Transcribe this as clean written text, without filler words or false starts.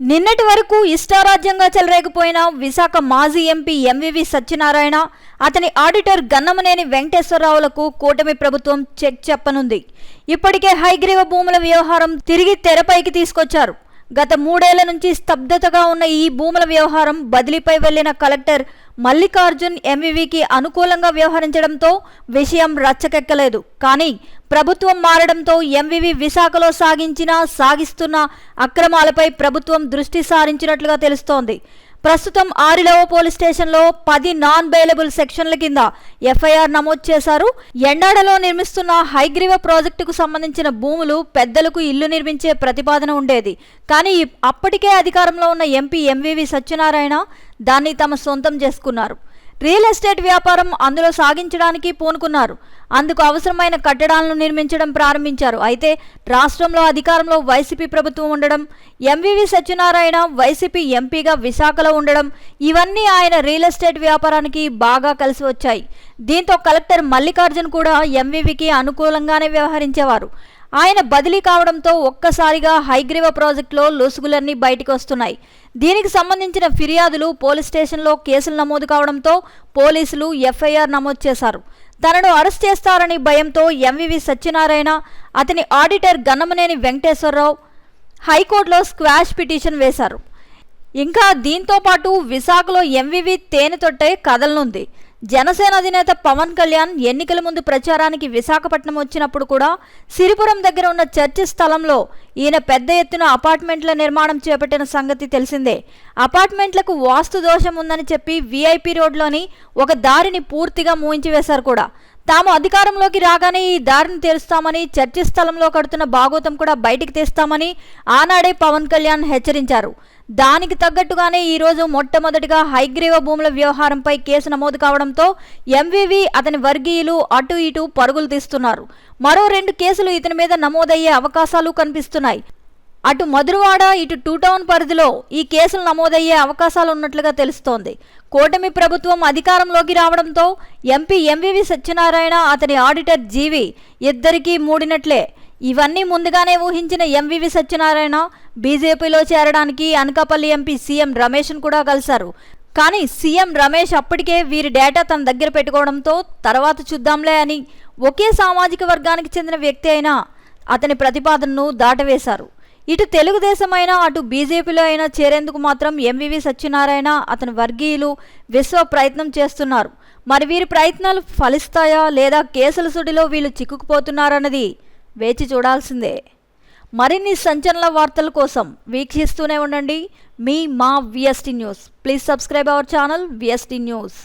నిన్నటి వరకు ఇష్టారాజ్యంగా చెలరేగిపోయిన విశాఖ మాజీ ఎంపీ ఎంవివి సత్యనారాయణ, అతని ఆడిటర్ గన్నమనేని వెంకటేశ్వరరావులకు కూటమి ప్రభుత్వం చెక్ చెప్పనుంది. ఇప్పటికే హైగ్రీవ భూముల వ్యవహారం తిరిగి తెరపైకి తీసుకొచ్చారు. గత 3 ఏళ్ల నుంచి స్తబ్దతగా ఉన్న ఈ భూముల వ్యవహారం బదిలీపై వెళ్లిన కలెక్టర్ మల్లికార్జున్ ఎంవివికి అనుకూలంగా వ్యవహరించడంతో విషయం రచ్చకెక్కలేదు. కానీ ప్రభుత్వం మారడంతో ఎంవివి విశాఖలో సాగిస్తున్న అక్రమాలపై ప్రభుత్వం దృష్టి సారించినట్లుగా తెలుస్తోంది. ప్రస్తుతం ఆరిలవ పోలీస్ స్టేషన్లో 10 నాన్ బెయిలబుల్ సెక్షన్ల కింద ఎఫ్ఐఆర్ నమోదు చేశారు. ఎండాడలో నిర్మిస్తున్న హైగ్రీవ ప్రాజెక్టుకు సంబంధించిన భూములు పెద్దలకు ఇల్లు నిర్మించే ప్రతిపాదన ఉండేది. కానీ అప్పటికే అధికారంలో ఉన్న ఎంపీ ఎంవివి సత్యనారాయణ దాన్ని తమ సొంతం చేసుకున్నారు. రియల్ ఎస్టేట్ వ్యాపారం అందులో సాగించడానికి పూనుకున్నారు. అందుకు అవసరమైన కట్టడాలను నిర్మించడం ప్రారంభించారు. అయితే రాష్ట్రంలో అధికారంలో వైసీపీ ప్రభుత్వం ఉండడం, ఎంవివి సత్యనారాయణ వైసీపీ ఎంపీగా విశాఖలో ఉండడం, ఇవన్నీ ఆయన రియల్ ఎస్టేట్ వ్యాపారానికి బాగా కలిసి వచ్చాయి. దీంతో కలెక్టర్ మల్లికార్జున్ కూడా ఎంవివికి అనుకూలంగానే వ్యవహరించేవారు. ఆయన బదిలీ కావడంతో ఒక్కసారిగా హైగ్రీవ ప్రాజెక్టులో లొసుగులన్నీ బయటికి వస్తున్నాయి. దీనికి సంబంధించిన ఫిర్యాదులు పోలీస్ స్టేషన్లో కేసులు నమోదు కావడంతో పోలీసులు ఎఫ్ఐఆర్ నమోదు చేశారు. తనను అరెస్ట్ చేస్తారని భయంతో ఎంవివి సత్యనారాయణ, అతని ఆడిటర్ గన్నమనేని వెంకటేశ్వరరావు హైకోర్టులో స్క్వాష్ పిటిషన్ వేశారు. ఇంకా దీంతో పాటు విశాఖలో ఎంవివి తేనెతొట్టే కదలనుంది. జనసేన అధినేత పవన్ కళ్యాణ్ ఎన్నికల ముందు ప్రచారానికి విశాఖపట్నం వచ్చినప్పుడు కూడా సిరిపురం దగ్గర ఉన్న చర్చి స్థలంలో ఈయన పెద్ద ఎత్తున అపార్ట్మెంట్ల నిర్మాణం చేపట్టిన సంగతి తెలిసిందే. అపార్ట్మెంట్లకు వాస్తు దోషం ఉందని చెప్పి విఐపి రోడ్లోని ఒక దారిని పూర్తిగా మూయించివేశారు కూడా. తాము అధికారంలోకి రాగానే ఈ దారిని తెరుస్తామని, చర్చి స్థలంలో కడుతున్న భాగోతం కూడా బయటికి తీస్తామని ఆనాడే పవన్ కళ్యాణ్ హెచ్చరించారు. దానికి తగ్గట్టుగానే ఈరోజు మొట్టమొదటిగా హైగ్రీవ భూముల వ్యవహారంపై కేసు నమోదు కావడంతో ఎంవివి, అతని వర్గీయులు అటు ఇటు పరుగులు తీస్తున్నారు. మరో 2 కేసులు ఇతని మీద నమోదయ్యే అవకాశాలు కనిపిస్తున్నాయి. అటు మధురవాడ, ఇటు 2 టౌన్ పరిధిలో ఈ కేసులు నమోదయ్యే అవకాశాలు ఉన్నట్లుగా తెలుస్తోంది. కూటమి ప్రభుత్వం అధికారంలోకి రావడంతో ఎంపీ ఎంవివి సత్యనారాయణ, అతని ఆడిటర్ జీవి ఇద్దరికీ మూడినట్లే. ఇవన్నీ ముందుగానే ఊహించిన ఎంవివి సత్యనారాయణ బీజేపీలో చేరడానికి అనకాపల్లి ఎంపీ సీఎం రమేష్ను కూడా కలిశారు. కానీ సీఎం రమేష్ అప్పటికే వీరి డేటా తన దగ్గర పెట్టుకోవడంతో తర్వాత చూద్దాంలే అని ఒకే సామాజిక వర్గానికి చెందిన వ్యక్తి అయినా అతని ప్రతిపాదనను దాటవేశారు. ఇటు తెలుగుదేశం అయినా అటు బీజేపీలో అయినా చేరేందుకు మాత్రం ఎంవివి సత్యనారాయణ, అతని వర్గీయులు విశ్వ ప్రయత్నం చేస్తున్నారు. మరి వీరి ప్రయత్నాలు ఫలిస్తాయా లేదా కేసుల సుడిలో వీళ్ళు చిక్కుకుపోతున్నారన్నది వేచి చూడాల్సిందే. మరిన్ని సంచలన వార్తల కోసం వీక్షిస్తూనే ఉండండి మా VST news. Please subscribe our channel VST news.